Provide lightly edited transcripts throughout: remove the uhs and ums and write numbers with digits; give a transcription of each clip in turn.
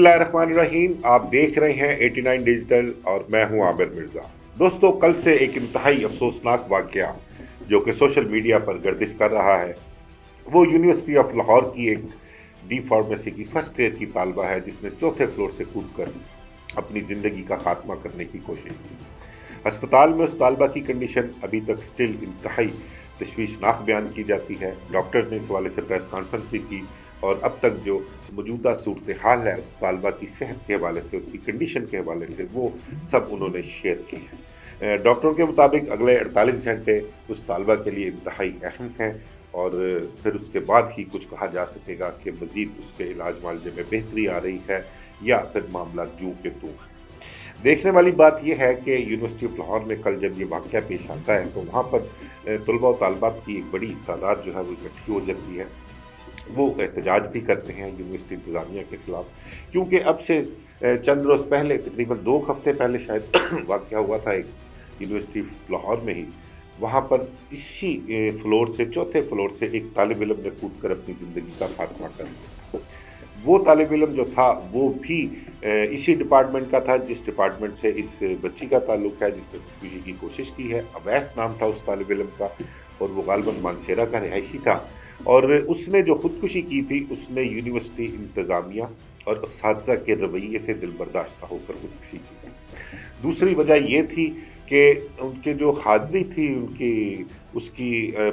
बिस्मिल्लाहिर्रहमानिर्रहीम। आप देख रहे हैं 89 डिजिटल और मैं हूं आमिर मिर्ज़ा। दोस्तों, कल से एक इंतहाई अफसोसनाक वाक़या जो कि सोशल मीडिया पर गर्दिश कर रहा है, वो यूनिवर्सिटी ऑफ लाहौर की एक डी फार्मेसी की फर्स्ट ईयर की तालबा है जिसने चौथे फ्लोर से कूदकर अपनी ज़िंदगी का खात्मा करने की कोशिश की। अस्पताल में उस तालबा की कंडीशन अभी तक स्टिल इंतहाई तशवीशनाक बयान की जाती है। डॉक्टर्स ने इस हवाले से प्रेस कॉन्फ्रेंस भी की और अब तक जो मौजूदा सूरत हाल है उस तालबा की सेहत के हवाले से, उसकी कंडीशन के हवाले से, वो सब उन्होंने शेयर की है। डॉक्टरों के मुताबिक अगले 48 घंटे उस तालबा के लिए इंतहाई अहम हैं और फिर उसके बाद ही कुछ कहा जा सकेगा कि मज़ीद उसके इलाज मालजे में बेहतरी आ रही है या फिर मामला जू के तू है। देखने वाली बात यह है कि यूनिवर्सिटी ऑफ लाहौर में कल जब ये वाक़या पेश आता है तो वहाँ पर तलबा और तालबात की एक बड़ी तादाद जो है वो इकट्ठी हो जाती है। वो एहतजाज भी करते हैं यूनिवर्सिटी इंतज़ामिया के ख़िलाफ़, क्योंकि अब से चंद रोज़ पहले, तकरीबन 2 हफ़्ते पहले शायद वाक़या हुआ था एक यूनिवर्सिटी लाहौर में ही। वहाँ पर इसी फ्लोर से, चौथे फ्लोर से एक तालिब इल्म ने कूद कर अपनी ज़िंदगी का खात्मा कर लिया। वो तालिब इल्म जो था वो भी इसी डिपार्टमेंट का था जिस डिपार्टमेंट से इस बच्ची का ताल्लुक़ है जिसने खुदकुशी की कोशिश की है। अवैस नाम था उस तालिब इल्म का और वो गालिबन मानसेरा का रिहायशी था और उसने जो खुदकुशी की थी उसने यूनिवर्सिटी इंतज़ामिया और असातिज़ा के रवैये से दिलबर्दाश्त होकर खुदकुशी की थी। दूसरी वजह ये थी कि उनके जो हाज़िरी थी, उनकी उसकी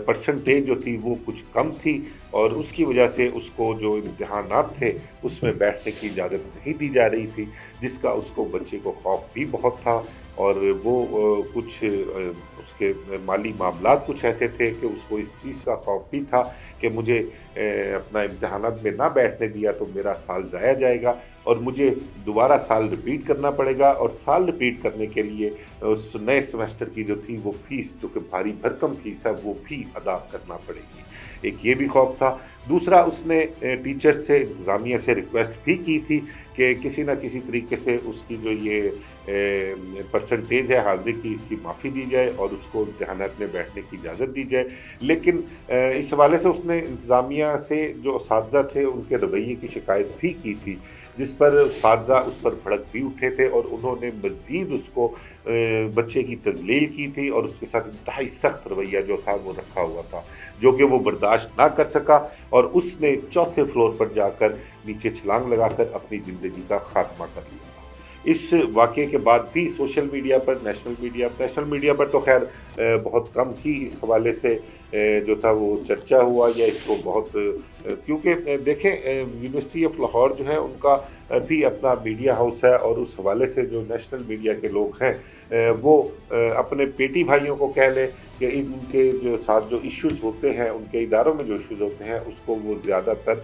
परसेंटेज जो थी वो कुछ कम थी और उसकी वजह से उसको जो इम्तिहानात थे उसमें बैठने की इजाज़त नहीं दी जा रही थी, जिसका उसको बच्चे को खौफ भी बहुत था और वो कुछ उसके माली मामलात कुछ ऐसे थे कि उसको इस चीज़ का खौफ भी था कि मुझे अपना इम्तिहानात में ना बैठने दिया तो मेरा साल ज़ाया जाएगा और मुझे दोबारा साल रिपीट करना पड़ेगा और साल रिपीट करने के लिए उस नए सेमेस्टर की जो थी वो फ़ीस, जो कि भारी भरकम फ़ीस है, वो भी अदा करना पड़ेगी। एक ये भी खौफ था। दूसरा, उसने टीचर से, इंतज़ामिया से रिक्वेस्ट भी की थी कि किसी न किसी तरीके से उसकी जो ये परसेंटेज है हाज़िरी की, इसकी माफ़ी दी जाए और उसको इम्तिहानात में बैठने की इजाज़त दी जाए। लेकिन इस हवाले से उसने इंतज़ामिया से जो असातिज़ा थे उनके रवैये की शिकायत भी की थी, जिस पर असातिज़ा उस पर भड़क भी उठे थे और उन्होंने मज़ीद उसको बच्चे की तज़लील की थी और उसके साथ इंतहाई सख्त रवैया जो था वो रखा हुआ था, जो कि वो बर्दाश्त ना कर सका और उसने चौथे फ्लोर पर जाकर नीचे छलांग लगाकर अपनी ज़िंदगी का खात्मा कर लिया। इस वाक़ये के बाद भी सोशल मीडिया पर, नेशनल मीडिया पर तो खैर बहुत कम ही इस हवाले से जो था वो चर्चा हुआ या इसको बहुत, क्योंकि देखें यूनिवर्सिटी ऑफ लाहौर जो है उनका भी अपना मीडिया हाउस है और उस हवाले से जो नेशनल मीडिया के लोग हैं वो अपने पेटी भाइयों को कह लें कि इनके जो साथ जो इश्यूज़ होते हैं, उनके इदारों में जो इश्यूज़ होते हैं उसको वो ज़्यादातर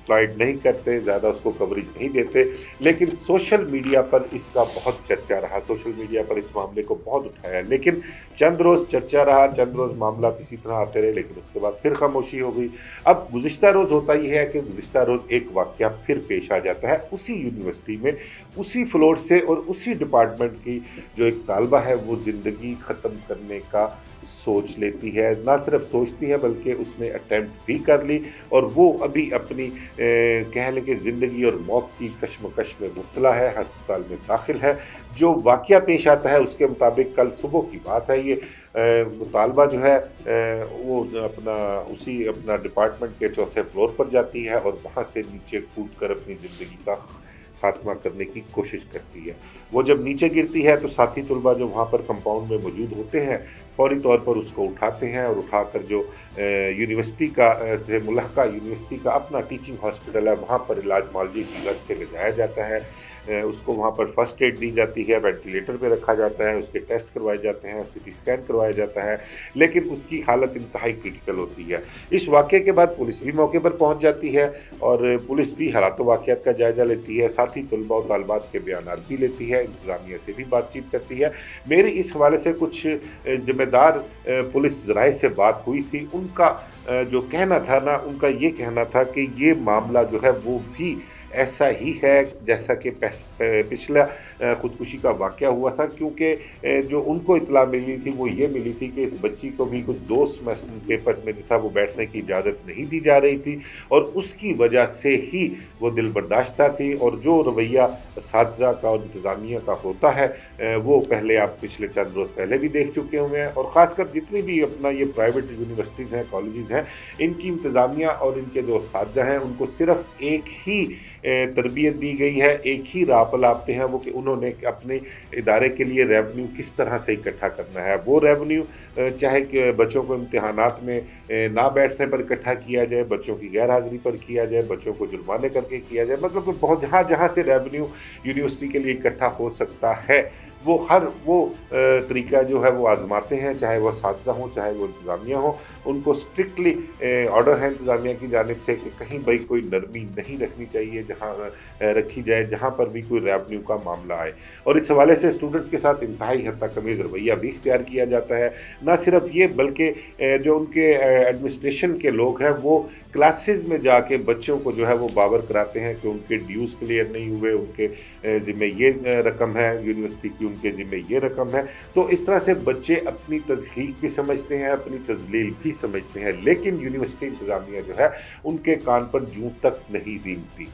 फ्लाइट नहीं करते, ज़्यादा उसको कवरेज नहीं देते। लेकिन सोशल मीडिया पर इसका बहुत चर्चा रहा, सोशल मीडिया पर इस मामले को बहुत उठाया, लेकिन चंद रोज़ चर्चा रहा, चंद रोज़ मामला इसी तरह आते रहे, लेकिन उसके बाद फिर खामोशी हो गई। अब गुज़िश्ता रोज़ होता ये है कि गुज़िश्ता रोज़ एक वाक़या फिर पेश आ जाता है उसी यूनिवर्सिटी में, उसी फ्लोर से और उसी डिपार्टमेंट की जो एक तालबा है वो ज़िंदगी ख़त्म करने का सोच लेती है। ना सिर्फ सोचती है बल्कि उसने अटेम्प्ट भी कर ली और वो अभी अपनी कह लें कि ज़िंदगी और मौत की कश्मकश में मुब्तला है, अस्पताल में दाखिल है। जो वाक़या पेश आता है उसके मुताबिक कल सुबह की बात है ये, तालबा जो है वो अपना डिपार्टमेंट के चौथे फ्लोर पर जाती है और वहाँ से नीचे कूद कर अपनी ज़िंदगी का खात्मा करने की कोशिश करती है। वो जब नीचे गिरती है तो साथी तलबा जो वहाँ पर कंपाउंड में मौजूद होते हैं फौरी तौर पर उसको उठाते हैं और उठाकर जो यूनिवर्सिटी का से मुल्हका यूनिवर्सिटी का अपना टीचिंग हॉस्पिटल है वहाँ पर इलाज मालजी की गर्ज से ले जाया जाता है। उसको वहाँ पर फर्स्ट एड दी जाती है, वेंटिलेटर पे रखा जाता है, उसके टेस्ट करवाए जाते हैं, सीटी स्कैन करवाया जाता है, लेकिन उसकी हालत इंतहाई क्रिटिकल होती है। इस वाक़े के बाद पुलिस भी मौके पर पहुँच जाती है और पुलिस भी हालात वाक़यात का जायज़ा लेती है, साथ ही तलबा और तालबात के बयानात भी लेती है, इंतज़ामिया से भी बातचीत करती है। मेरी इस हवाले से कुछ ज़िम्मेदार पुलिस ज़राए से बात हुई थी, उनका जो कहना था ना, उनका ये कहना था कि ये मामला जो है वो भी ऐसा ही है जैसा कि पिछला खुदकुशी का वाक़या हुआ था, क्योंकि जो उनको इत्तला मिली थी वो ये मिली थी कि इस बच्ची को भी कुछ 2 सेमेस्टर पेपर्स में जो था वो बैठने की इजाज़त नहीं दी जा रही थी, और उसकी वजह से ही वो दिलबर्दाश्ता थी। और जो रवैया असातिज़ा का और इंतज़ामिया का होता है वो पहले आप पिछले चंद रोज़ पहले भी देख चुके हुए हैं। और ख़ासकर जितनी भी अपना ये प्राइवेट यूनिवर्सिटीज़ हैं, कॉलेजेस हैं, इनकी इंतज़ामिया और इनके जो असातिज़ा हैं उनको सिर्फ एक ही तरबियत दी गई है, एक ही राह पे लाते हैं वो कि उन्होंने अपने इदारे के लिए रेवेन्यू किस तरह से इकट्ठा करना है। वो रेवेन्यू चाहे कि बच्चों को इम्तिहानात में ना बैठने पर इकट्ठा किया जाए, बच्चों की गैर हाज़िरी पर किया जाए, बच्चों को जुर्माने करके किया जाए, मतलब कि बहुत जहाँ जहाँ से रेवेन्यू यूनिवर्सिटी के लिए इकट्ठा हो सकता है वो हर वो तरीका जो है वो आज़माते हैं, चाहे वो असातिज़ा हों, चाहे वो इंतज़ामिया हो। उनको स्ट्रिक्टली ऑर्डर है इंतज़ामिया की जानिब से कि कहीं भाई कोई नरमी नहीं रखनी चाहिए, जहाँ रखी जाए जहाँ पर भी कोई रेवेन्यू का मामला आए। और इस हवाले से स्टूडेंट्स के साथ इंतहाई हद तक तमीज़ रवैया भी इख्तियार किया जाता है। ना सिर्फ ये बल्कि जो उनके एडमिनिस्ट्रेशन के लोग हैं वो क्लासेस में जाके बच्चों को जो है वो बावर कराते हैं कि उनके ड्यूज़ क्लियर नहीं हुए, उनके ज़िम्मे ये रकम है, यूनिवर्सिटी की उनके ज़िम्मे ये रकम है। तो इस तरह से बच्चे अपनी तज़हीक भी समझते हैं, अपनी तज़लील भी समझते हैं, लेकिन यूनिवर्सिटी इंतज़ामिया जो है उनके कान पर जूं तक नहीं रेंगती।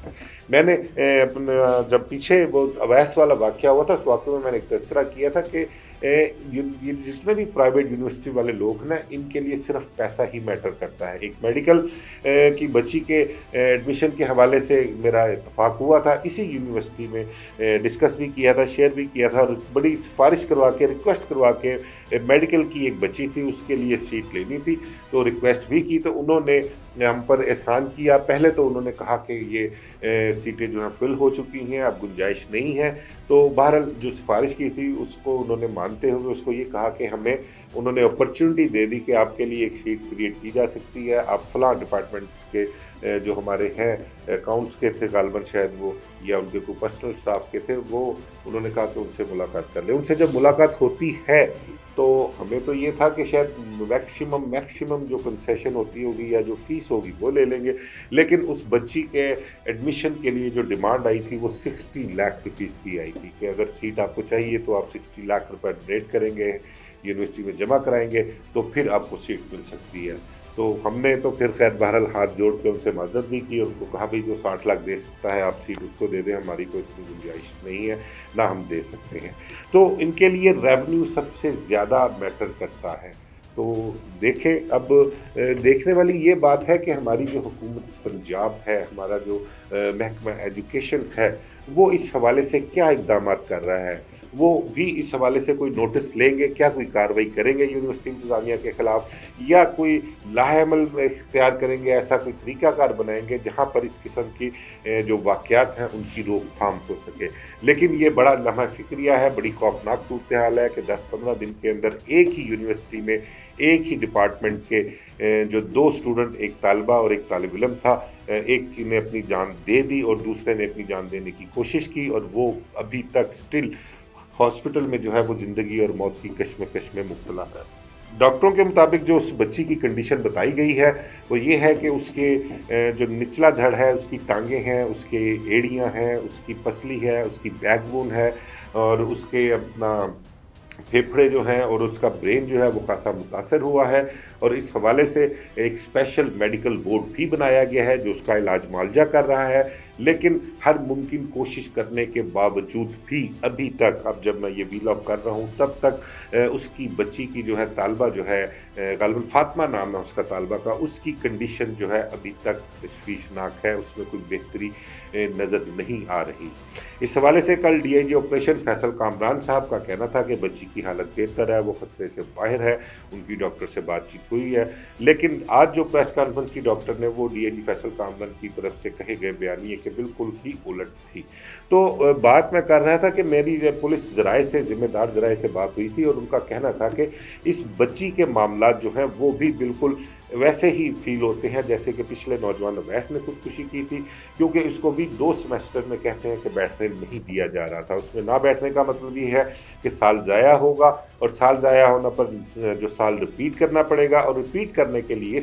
मैंने अपना जब पीछे वो अवैस वाला वाक़या हुआ था, उस वाक़े में मैंने एक तज़किरा किया था कि ये जितने भी प्राइवेट यूनिवर्सिटी वाले लोग ना, इनके लिए सिर्फ पैसा ही मैटर करता है। एक मेडिकल की बच्ची के एडमिशन के हवाले से मेरा इत्तफाक हुआ था, इसी यूनिवर्सिटी में डिस्कस भी किया था, शेयर भी किया था, और बड़ी सिफारिश करवा के, रिक्वेस्ट करवा के, मेडिकल की एक बच्ची थी उसके लिए सीट लेनी थी, तो रिक्वेस्ट भी की, तो उन्होंने हम पर एहसान किया। पहले तो उन्होंने कहा कि ये सीटें जो हैं फिल हो चुकी हैं, अब गुंजाइश नहीं है। तो बहरहाल जो सिफारिश की थी उसको उन्होंने मानते हुए उसको ये कहा कि हमें, उन्होंने अपॉर्चुनिटी दे दी कि आपके लिए एक सीट क्रिएट की जा सकती है, आप फ़लाँ डिपार्टमेंट्स के जो हमारे हैं अकाउंट्स के थे गालबन शायद वो, या उनके कोई पर्सनल स्टाफ के थे, वो उन्होंने कहा कि उनसे मुलाकात कर लें। उनसे जब मुलाकात होती है तो हमें तो ये था कि शायद मैक्सिमम जो कंसेशन होती होगी या जो फ़ीस होगी वो ले लेंगे, लेकिन उस बच्ची के एडमिशन के लिए जो डिमांड आई थी वो 60 लाख रुपीस की आई थी कि अगर सीट आपको चाहिए तो आप 60 लाख रुपए डोनेट करेंगे, यूनिवर्सिटी में जमा कराएंगे, तो फिर आपको सीट मिल सकती है। तो हमने तो फिर खैर बहरहाल हाथ जोड़ के उनसे मदद भी की, उनको कहा भाई जो 60 लाख दे सकता है आप सीट उसको दे दें, हमारी तो इतनी गुंजाइश नहीं है, ना हम दे सकते हैं। तो इनके लिए रेवेन्यू सबसे ज़्यादा मैटर करता है। तो देखें, अब देखने वाली ये बात है कि हमारी जो हुकूमत पंजाब है, हमारा जो महकमा एजुकेशन है, वो इस हवाले से क्या इक़दामात कर रहा है। वो भी इस हवाले से कोई नोटिस लेंगे, क्या कोई कार्रवाई करेंगे यूनिवर्सिटी इंतज़ामिया के ख़िलाफ़, या कोई लाहेअमल इख्तियार करेंगे, ऐसा कोई तरीक़ाकार बनाएंगे जहाँ पर इस किस्म की जो वाक़यात हैं उनकी रोकथाम हो सके। लेकिन ये बड़ा लम्हा फ़िक्रिया है, बड़ी खौफनाक सूरत हाल है कि 10-15 दिन के अंदर एक ही यूनिवर्सिटी में एक ही डिपार्टमेंट के जो 2 स्टूडेंट, एक तालिबा और एक तालिब इल्म था, एक ने अपनी जान दे दी और दूसरे ने अपनी जान देने की कोशिश की, और वो अभी तक स्टिल हॉस्पिटल में जो है वो ज़िंदगी और मौत की कश्मकश में मुब्तला है। डॉक्टरों के मुताबिक जो उस बच्ची की कंडीशन बताई गई है वो ये है कि उसके जो निचला धड़ है, उसकी टांगें हैं, उसके एड़ियाँ हैं, उसकी पसली है, उसकी बैकबोन है, और उसके अपना फेफड़े जो हैं और उसका ब्रेन जो है वो खासा मुतासर हुआ है। और इस हवाले से एक स्पेशल मेडिकल बोर्ड भी बनाया गया है जो उसका इलाज मुआलजा कर रहा है। लेकिन हर मुमकिन कोशिश करने के बावजूद भी अभी तक, अब जब मैं ये वीलॉग कर रहा हूँ तब तक उसकी बच्ची की जो है तालबा जो है, गालिबन फातिमा नाम है उसका तालबा का, उसकी कंडीशन जो है अभी तक तशवीशनाक है, उसमें कोई बेहतरी नज़र नहीं आ रही। इस हवाले से कल डीआईजी ऑपरेशन फैसल कामरान साहब का कहना था कि बच्ची की हालत बेहतर है, वो खतरे से बाहर है, उनकी डॉक्टर से बातचीत हुई है। लेकिन आज जो प्रेस कॉन्फ्रेंस की डॉक्टर ने वो डीआईजी फैसल कामरान की तरफ से कहे गए बयानिए के बिल्कुल ही उलट थी। तो बात मैं कर रहा था कि मेरी पुलिस ज़राए से, ज़िम्मेदार ज़राए से बात हुई थी और उनका कहना था कि इस बच्ची के मामलात जो हैं वो भी बिल्कुल वैसे ही फील होते हैं जैसे कि पिछले नौजवान अवैस ने खुदकुशी की थी, क्योंकि उसको भी 2 सेमेस्टर में कहते हैं कि बैठने नहीं दिया जा रहा था। उसमें ना बैठने का मतलब ये है कि साल ज़ाया होगा, और साल ज़ाया होने पर जो साल रिपीट करना पड़ेगा, और रिपीट करने के लिए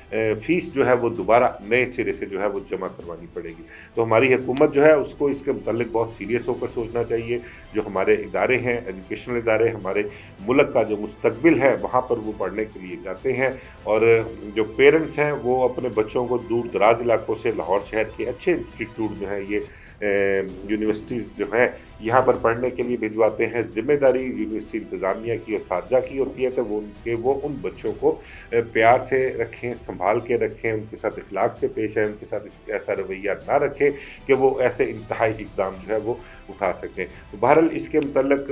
फ़ीस जो है वो दोबारा नए सिरे से जो है वो जमा करवानी पड़ेगी। तो हमारी हुकूमत जो है उसको इसके मुतल्लिक बहुत सीरियस होकर सोचना चाहिए। जो हमारे इदारे हैं, एजुकेशनल इदारे, हमारे मुल्क का जो मुस्तकबिल है वहाँ पर वो पढ़ने के लिए जाते हैं, और जो पेरेंट्स हैं वो अपने बच्चों को दूर दराज इलाकों से लाहौर शहर के अच्छे इंस्टीट्यूट जो हैं, ये यूनिवर्सिटीज़ जो हैं, यहाँ पर पढ़ने के लिए भिजवाते हैं। ज़िम्मेदारी यूनिवर्सिटी इंतज़ामिया की और सारजा की होती है कि वो उन बच्चों को प्यार से रखें, संभाल के रखें, उनके साथ इखलाक से पेश आएँ, उनके साथ ऐसा रवैया ना रखें कि वो ऐसे इंतहाई इक़दाम जो है वो उठा सकें। तो बहरहाल इसके मुतल्लिक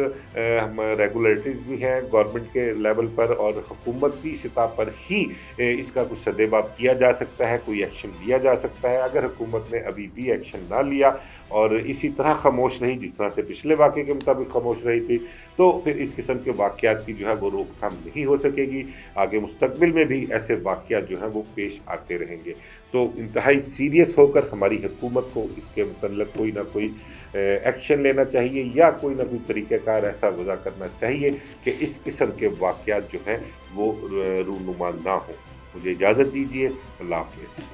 हम रेगुलेटरीज़ भी हैं गवर्नमेंट के लेवल पर, और हुकूमती सतह पर ही इसका कुछ सद्देबाब किया जा सकता है, कोई एक्शन लिया जा सकता है। अगर हुकूमत ने अभी भी एक्शन ना लिया और इसी तरह खामोश रही जिस तरह से पिछले वाक़े के मुताबिक खामोश रही थी, तो फिर इस किस्म के वाक़यात की जो है वो रोकथाम नहीं हो सकेगी। आगे मुस्तक़बिल में भी ऐसे वाक़यात जो हैं वो पेश आते रहेंगे। तो इंतहाई सीरियस होकर हमारी हुकूमत को इसके मुतल्लिक़ कोई ना कोई एक्शन लेना चाहिए, या कोई ना कोई तरीक़ाकार ऐसा वज़ा करना चाहिए कि इस किस्म के वाक़यात जो हैं वो रूनुमा ना हों। मुझे इजाज़त दीजिए। अल्लाह हाफ़िज़।